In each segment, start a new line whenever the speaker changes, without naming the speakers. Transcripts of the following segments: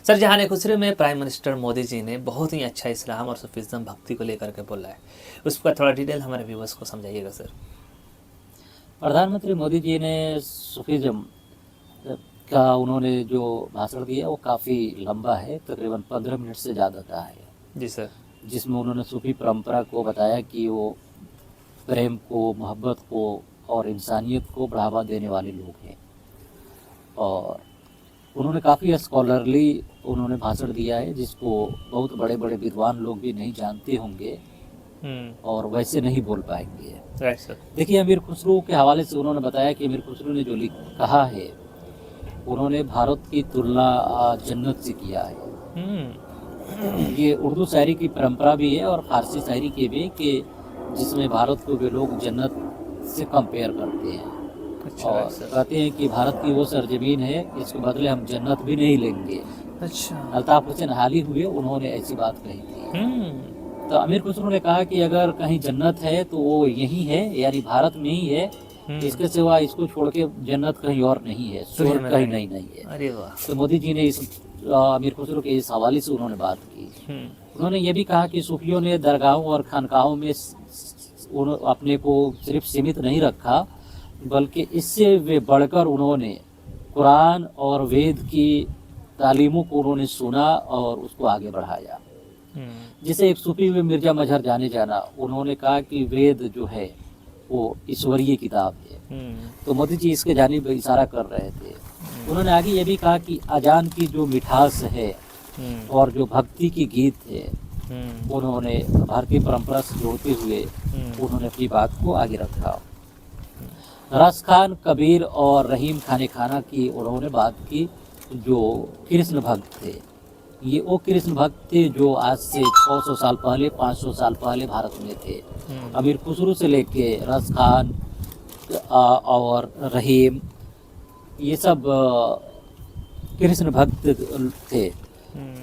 Sir, जहान खुसरो में prime minister Modi ji ने बहुत ही अच्छा इस्लाम और सूफीज़्म भक्ति को लेकर के बोला है, उस पर थोड़ा डिटेल हमारे व्यूवर्स को समझाइएगा सर।
प्रधानमंत्री मोदी जी ने सूफीज़्म का उन्होंने जो भाषण दिया वो काफ़ी लंबा है, तकरीबन 15 मिनट से ज़्यादा का है।
जी सर।
जिसमें उन्होंने सूफी परंपरा को बताया कि वो प्रेम को, मोहब्बत को और इंसानियत को बढ़ावा देने वाले लोग हैं। और उन्होंने काफ़ी स्कॉलरली उन्होंने भाषण दिया है, जिसको बहुत बड़े बड़े विद्वान लोग भी नहीं जानते होंगे और वैसे नहीं बोल पाएंगे।
Right sir.
देखिए, अमीर खुसरो के हवाले से उन्होंने बताया कि अमीर खुसरो ने जो कहा है, उन्होंने भारत की तुलना जन्नत से किया है। ये उर्दू शायरी की परंपरा भी है और फारसी शायरी की भी, कि जिसमें भारत को वे लोग जन्नत से कंपेयर करते हैं।
अच्छा,
और कहते हैं कि भारत की वो सरजमीन है, इसके बदले हम जन्नत भी नहीं लेंगे।
अच्छा।
अल्ताफ हुसैन हाली हुए, उन्होंने ऐसी बात कही थी। तो अमीर खुसरो ने कहा कि अगर कहीं जन्नत है तो वो यही है, यानी भारत में ही है। इसके सिवा इसको छोड़ के जन्नत कहीं और नहीं है, स्वर्ग कहीं नहीं है।
अरे वाह।
तो मोदी जी ने इस अमीर खुसरो के इस हवाले से उन्होंने बात की। उन्होंने ये भी कहा कि सूफियों ने दरगाहों और खानकाहों में अपने को सिर्फ सीमित नहीं रखा, बल्कि इससे वे बढ़कर उन्होंने कुरान और वेद की तालीमों को उन्होंने सुना और उसको आगे बढ़ाया। जैसे एक सूफी हुए मिर्जा मजहर जाने जाना, उन्होंने कहा कि वेद जो है वो ईश्वरीय किताब है। तो मोदी जी इसके जानिब इशारा कर रहे थे। उन्होंने आगे ये भी कहा कि अजान की जो मिठास है और जो भक्ति की गीत है, उन्होंने भारतीय परंपरा से जोड़ते हुए उन्होंने अपनी बात को आगे रखा। रस खान, कबीर और रहीम खाने खाना की उन्होंने बात की, जो कृष्ण भक्त थे। ये वो कृष्ण भक्त थे जो आज से 600 साल पहले, 500 साल पहले भारत में थे। अमीर खुसरो से लेके रस खान और रहीम, ये सब कृष्ण भक्त थे।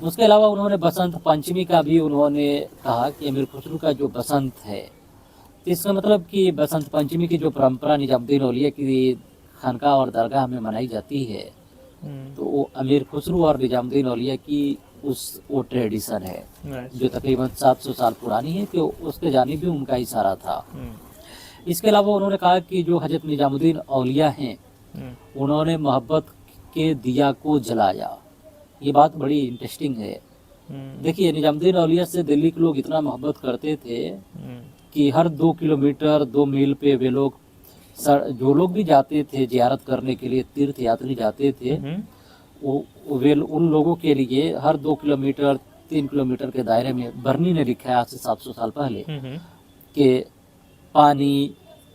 उसके अलावा उन्होंने बसंत पंचमी का भी उन्होंने कहा कि अमीर खुसरो का जो बसंत है, तो इसका मतलब कि बसंत पंचमी की जो परंपरा निजामुद्दीन औलिया की खानका और दरगाह में मनाई जाती है, तो वो अमीर खुसरो और निजामुद्दीन औलिया की वो ट्रेडिशन है जो तकरीबन 700 साल पुरानी है, कि उसके जानिब भी उनका इशारा था। इसके अलावा उन्होंने कहा कि जो हजरत निजामुद्दीन औलिया हैं, उन्होंने मोहब्बत के दिया को जलाया। ये बात बड़ी इंटरेस्टिंग है। देखिए, निजामुद्दीन औलिया से दिल्ली के लोग इतना मोहब्बत करते थे कि हर 2 किलोमीटर 2 मील पे वे लोग, जो लोग भी जाते थे जियारत करने के लिए, तीर्थ यात्री जाते थे, वे उन लोगों के लिए हर 2 किलोमीटर 3 किलोमीटर के दायरे में, बर्नी ने लिखा है आज से 700 साल पहले, कि पानी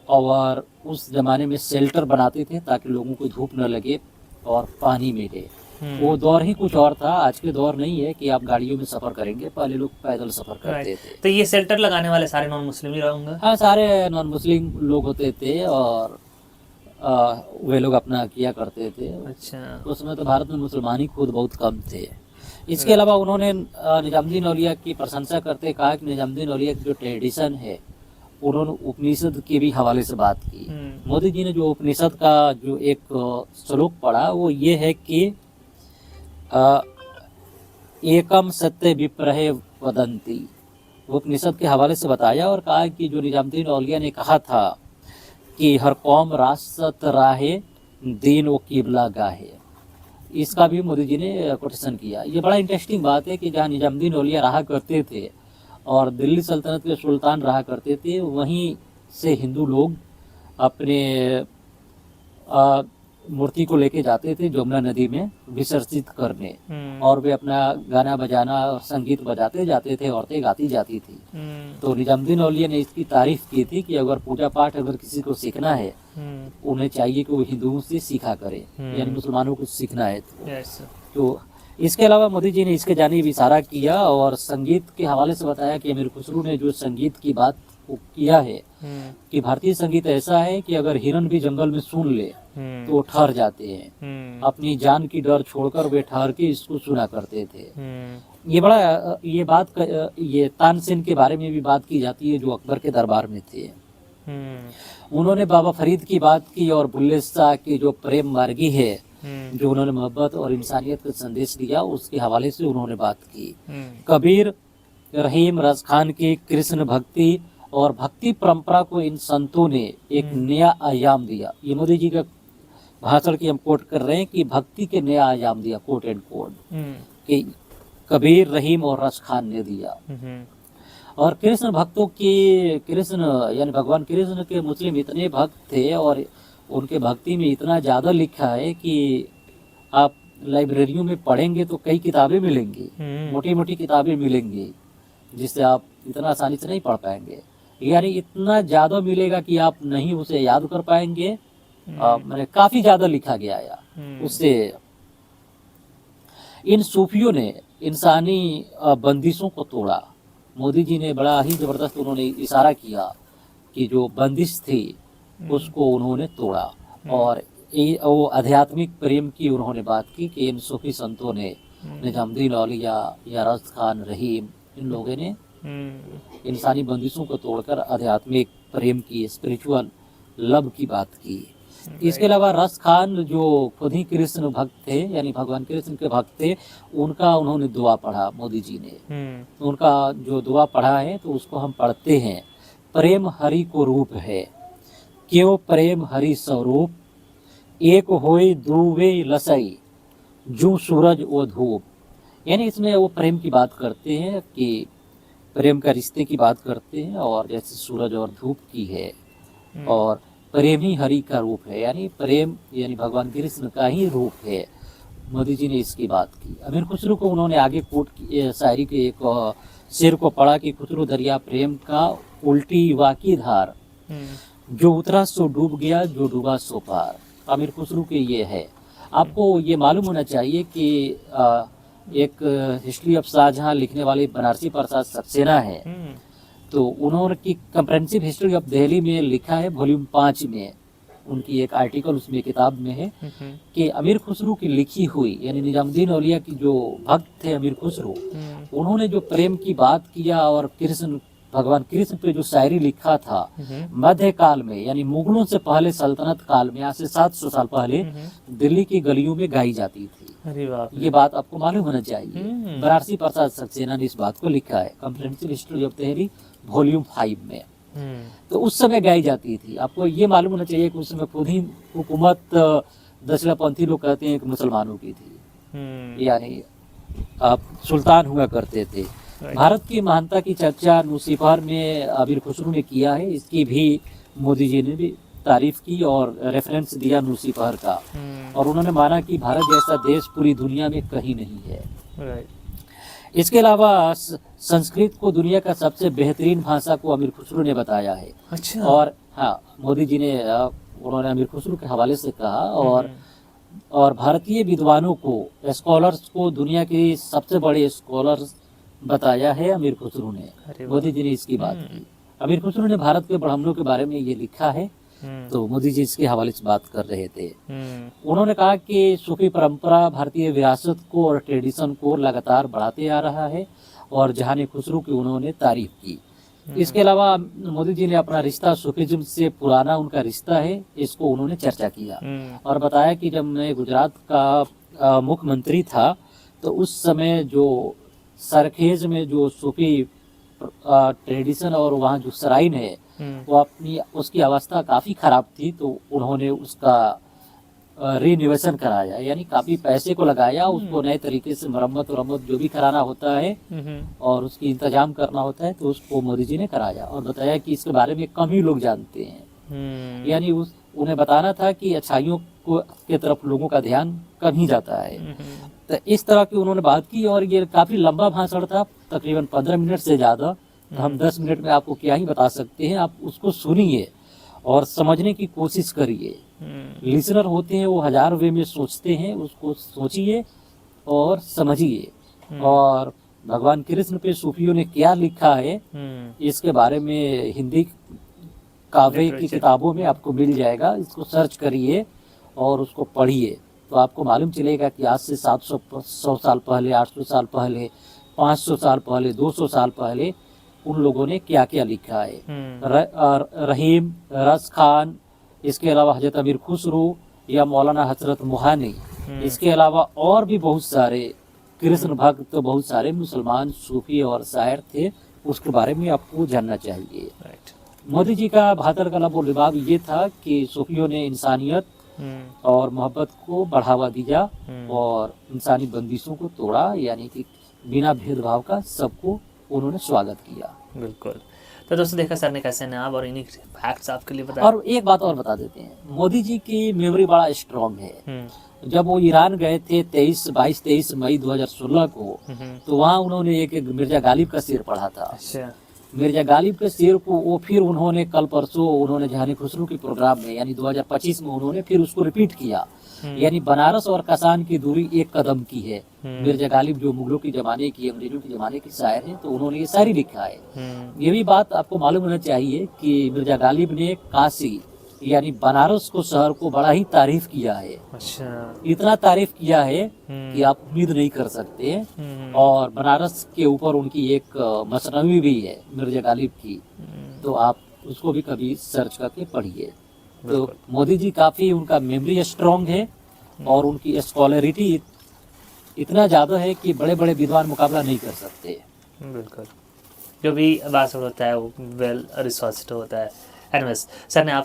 और उस जमाने में शेल्टर बनाते थे ताकि लोगों को धूप न लगे और पानी मिले। वो दौर ही कुछ और था, आज के दौर नहीं है कि आप गाड़ियों में सफर करेंगे, पहले लोग पैदल सफर करते थे।
तो ये शेल्टर लगाने वाले सारे नॉन मुस्लिम ही रहूंगा?
हाँ, सारे नॉन मुस्लिम लोग होते थे और वे लोग अपना किया करते थे।
अच्छा।
उस समय तो भारत में मुसलमान ही खुद बहुत कम थे। इसके अलावा उन्होंने निजामुद्दीन औलिया की प्रशंसा करते कहा कि निजामुद्दीन औलिया की जो ट्रेडिशन है, उन्होंने उपनिषद के भी हवाले से बात की। मोदी जी ने जो उपनिषद का जो एक श्लोक पढ़ा, वो ये है कि एकम सत्य विप्रहे वदंती, उपनिषद के हवाले से बताया और कहा कि जो निजामुद्दीन औलिया ने कहा था कि हर कौम रासत राहे, दीन व किबला गाहे, इसका भी मोदी जी ने कोटेशन किया। ये बड़ा इंटरेस्टिंग बात है कि जहाँ निजामुद्दीन औलिया रहा करते थे और दिल्ली सल्तनत के सुल्तान रहा करते थे, वहीं से हिंदू लोग अपने मूर्ति को लेके जाते थे जमुना नदी में विसर्जित करने, और वे अपना गाना बजाना और संगीत बजाते जाते थे, औरतें गाती जाती थी। तो निजामुद्दीन औलिया ने इसकी तारीफ की थी कि अगर पूजा पाठ अगर किसी को सीखना है, उन्हें चाहिए कि वो हिंदुओं से सीखा करे, यानी मुसलमानों को सीखना है। तो इसके अलावा मोदी जी ने इसके जानिब इशारा किया और संगीत के हवाले से बताया कि अमीर खुसरो ने जो संगीत की बात किया है कि भारतीय संगीत ऐसा है कि अगर हिरन भी जंगल में सुन ले तो वो ठहर जाते हैं, अपनी जान की डर छोड़कर वे ठहर के इसको सुना करते थे। ये तानसेन के बारे में भी बात की जाती है, जो अकबर के दरबार में थे। उन्होंने बाबा फरीद की बात की और बुल्ले शाह की जो प्रेम मार्गी है, जो उन्होंने मोहब्बत और इंसानियत का संदेश दिया, उसके हवाले से उन्होंने बात की। कबीर, रहीम, रस खान की कृष्ण भक्ति और भक्ति परंपरा को इन संतों ने एक नया आयाम दिया। ये मोदी जी का भाषण की हम कोट कर रहे हैं कि भक्ति के नया आयाम दिया, कोट एंड कोट, कि कबीर, रहीम और रस खान ने दिया। और कृष्ण भक्तों की, कृष्ण यानी भगवान कृष्ण के मुस्लिम इतने भक्त थे और उनके भक्ति में इतना ज़्यादा लिखा है कि आप लाइब्रेरियों में पढ़ेंगे तो कई किताबें मिलेंगी, मोटी मोटी किताबें मिलेंगी, जिससे आप इतना आसानी से नहीं पढ़ पाएंगे। यानी इतना ज़्यादा मिलेगा कि आप नहीं उसे याद कर पाएंगे। मैंने काफ़ी ज़्यादा लिखा गया है उससे। इन सूफियों ने इंसानी बंदिशों को तोड़ा। मोदी जी ने बड़ा ही ज़बरदस्त उन्होंने इशारा किया कि जो बंदिश थी उसको उन्होंने तोड़ा। और वो आध्यात्मिक प्रेम की उन्होंने बात की कि इन सूफी संतों ने, निजामुद्दीन औलिया या रस खान, रहीम, इन लोगों ने इंसानी बंदिशों को तोड़कर आध्यात्मिक प्रेम की, स्पिरिचुअल लव की बात की। इसके अलावा रस खान जो खुद ही कृष्ण भक्त थे, यानी भगवान कृष्ण के भक्त थे, उनका उन्होंने दुआ पढ़ा मोदी जी ने। उनका जो दुआ पढ़ा है तो उसको हम पढ़ते हैं। प्रेम हरि को रूप है, क्यों प्रेम हरि स्वरूप, एक होए दुवे लसई, जू सूरज ओ धूप। यानी इसमें वो प्रेम की बात करते हैं कि प्रेम का रिश्ते की बात करते हैं, और जैसे सूरज और धूप की है, और प्रेम ही हरि का रूप है, यानी प्रेम यानी भगवान कृष्ण का ही रूप है। मोदी जी ने इसकी बात की। अमीर खुसरो को उन्होंने आगे कोट की शायरी के एक शेर को पढ़ा कि खुसरो दरिया प्रेम का उल्टी वाकी धार, जो उतरा सो डूब गया, जो डूबा सो पार। अमीर खुसरो के ये है। आपको ये मालूम होना चाहिए कि एक हिस्ट्री ऑफ शाहजहां लिखने वाले बनारसी प्रसाद सक्सेना है, तो उन्होंने की कंप्रेहेंसिव हिस्ट्री ऑफ दिल्ली में लिखा है, वॉल्यूम 5 में उनकी एक आर्टिकल उसमें किताब में है कि अमीर खुसरो की लिखी हुई, यानी निजामुद्दीन औलिया की जो भक्त थे अमीर खुसरो, उन्होंने जो प्रेम की बात किया और कृष्ण, भगवान कृष्ण पे जो शायरी लिखा था मध्य काल में, यानी मुगलों से पहले सल्तनत काल में, आज से 700 साल पहले दिल्ली की गलियों में गाई जाती थी।
अरे बाप रे।
ये बात आपको मालूम होना चाहिए। बनारसी प्रसाद सक्सेना ने इस बात को लिखा है comprehensive history of Delhi volume 5 में। तो उस समय गाई जाती थी। आपको ये मालूम होना चाहिए कि उस समय खुद ही हुकूमत दशलापंथी लोग कहते हैं कि मुसलमानों की थी, यानी आप सुल्तान हुआ करते थे। भारत की महानता की चर्चा नूसीफर में अमीर खुसरो ने किया है, इसकी भी मोदी जी ने भी तारीफ की और रेफरेंस दिया नूसीफर का, और उन्होंने माना कि भारत जैसा देश पूरी दुनिया में कहीं नहीं है। इसके अलावा संस्कृत को दुनिया का सबसे बेहतरीन भाषा को अमीर खुसरो ने बताया है।
अच्छा।
और हाँ, मोदी जी ने उन्होंने अमीर खुसरो के हवाले से कहा, और भारतीय विद्वानों को, स्कॉलर्स को दुनिया के सबसे बड़े स्कॉलर्स बताया है अमीर खुसरो ने। मोदी जी ने इसकी बात की। अमीर खुसरो ने भारत के ब्राह्मणों के बारे में ये लिखा है, तो मोदी जी इसके हवाले से बात कर रहे थे। उन्होंने कहा कि सूफी परंपरा भारतीय विरासत को और ट्रेडिशन को लगातार बढ़ाते आ रहा है, और जहानी खुसरो की उन्होंने तारीफ की। इसके अलावा मोदी जी ने अपना रिश्ता सूफीज्म से पुराना उनका रिश्ता है, इसको उन्होंने चर्चा किया, और बताया कि जब मैं गुजरात का मुख्यमंत्री था तो उस समय जो सरखेज में जो सूफी ट्रेडिशन और वहाँ जो सराइन है वो उसकी अवस्था काफ़ी ख़राब थी, तो उन्होंने उसका रिनोवेशन कराया, यानी काफ़ी पैसे को लगाया, उसको नए तरीके से मरम्मत जो भी कराना होता है और उसकी इंतजाम करना होता है, तो उसको मोदी जी ने कराया, और बताया कि इसके बारे में कम ही लोग जानते हैं। यानी उन्हें बताना था कि अच्छाइयों के तरफ लोगों का ध्यान कम ही जाता है। तो इस तरह की उन्होंने बात की, और ये काफ़ी लंबा भाषण था, तकरीबन 15 मिनट से ज़्यादा। तो हम 10 मिनट में आपको क्या ही बता सकते हैं। आप उसको सुनिए और समझने की कोशिश करिए। लिसनर होते हैं वो हजार वे में सोचते हैं, उसको सोचिए और समझिए। और भगवान कृष्ण पे सूफियों ने क्या लिखा है इसके बारे में हिंदी काव्य की किताबों में आपको मिल जाएगा। इसको सर्च करिए और उसको पढ़िए, तो आपको मालूम चलेगा कि आज से 700 साल पहले, 800 साल पहले, 500 साल पहले, 200 साल पहले उन लोगों ने क्या क्या लिखा है। रहीम, रस खान, इसके अलावा हजरत अमीर खुसरो या मौलाना हजरत मोहानी, इसके अलावा और भी बहुत सारे कृष्ण भक्त, तो बहुत सारे मुसलमान सूफी और शायर थे, उसके बारे में आपको जानना चाहिए।
राइट।
मोदी जी का भातर का लब और लिबाब ये था कि सूफियों ने इंसानियत और मोहब्बत को बढ़ावा दिया और इंसानी बंदिशों को तोड़ा, यानी कि बिना भेदभाव का सबको उन्होंने स्वागत किया।
बिल्कुल। तो दोस्तों देखा सर ने कैसे नाम और इन्हीं फैक्ट्स आपके लिए बताया।
और एक बात और बता देते हैं, मोदी जी की मेमोरी बड़ा स्ट्रांग है। जब वो ईरान गए थे 23 मई 2016 को, तो वहाँ उन्होंने एक मिर्जा गालिब का शेर पढ़ा था।
अच्छा।
मिर्जा गालिब के शेर को वो फिर उन्होंने कल परसों उन्होंने जहानी खुसरो के प्रोग्राम में यानी 2025 में उन्होंने फिर उसको रिपीट किया। यानी बनारस और कसान की दूरी एक कदम की है। मिर्जा गालिब जो मुगलों के जमाने की, अंग्रेजों के जमाने के शायर हैं, तो उन्होंने ये शायरी लिखा है। ये भी बात आपको मालूम होना चाहिए कि मिर्जा गालिब ने काशी यानी बनारस को, शहर को बड़ा ही तारीफ किया है।
अच्छा।
इतना तारीफ किया है कि आप उम्मीद नहीं कर सकते। और बनारस के ऊपर उनकी एक मसनवी भी है मिर्जा गालिब की, तो आप उसको भी कभी सर्च करके पढ़िए। तो मोदी जी काफ़ी, उनका मेमोरी स्ट्रांग है और उनकी स्कॉलरिटी इतना ज़्यादा है कि बड़े बड़े विद्वान मुकाबला नहीं कर सकते।
बिल्कुल। जो भी बात होता है वो वेल रिसोर्स्ड होता है। एनीवेज, सर ने आप